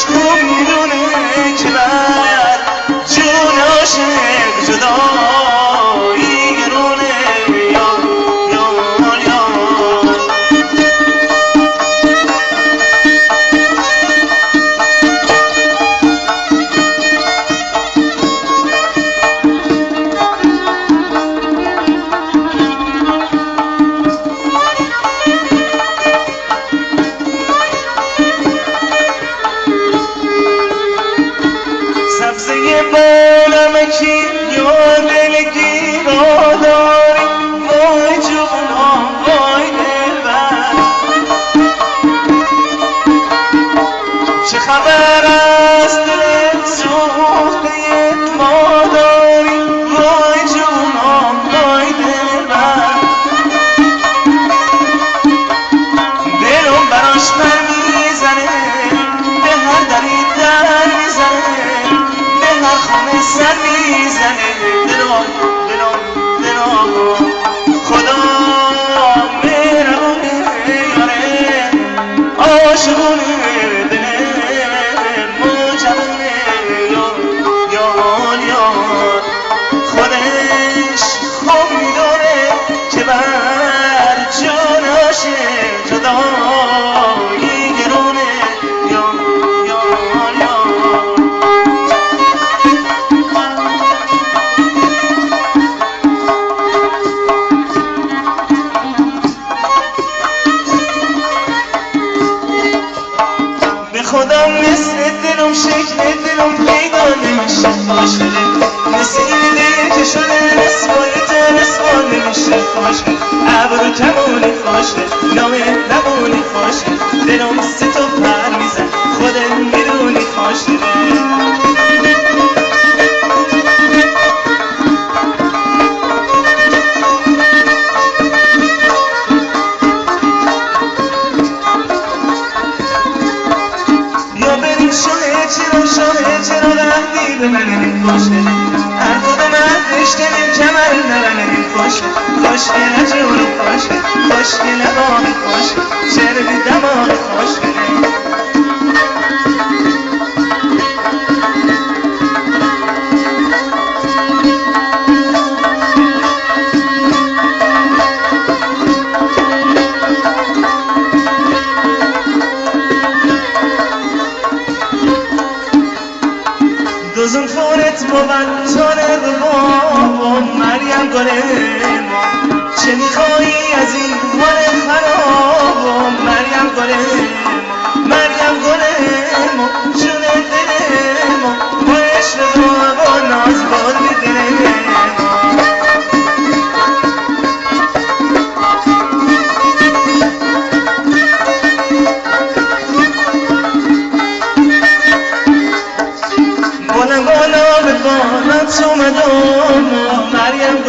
خوب میدونه که بر جون عاشق جدایی گرونه یا یا یا سبزه بانمکی یا دلگی را داری وای جونم وای دلبر چه خبر از دل سوخته ما داری وای جونم وای دلبر دلم براش پر میزنه به هر دری در میزنه هر خونه سر میزنه دلم خدا مهربونه یاره عاشقونه دل موجبونه یا خودش خوب میدونه که بر جون عاشق جدایی گرونه یا خدا مثل دلم شکل دلم پیدا نمیشه مثل این دل که شده نسوای تو نسوان نمیشه خوشه ابرو کمونی خوشه نامه نبونی خوشه دلم سی تو پر میزن خودت میدونی خوشه چرا رفتی به من این خوشه هر کدوم اشتنیم کمر نرن این خوشه خوشگل جون خوشه خوشگل باقی خوشه چربی دماغ خوشه دوزون فورت بود تانه بابا مریم گله ما چه میخوایی از این مال خراب مریم گله مریم گله ما جون دل ما با عشق با ناز بال دل بالا به بالت اومدم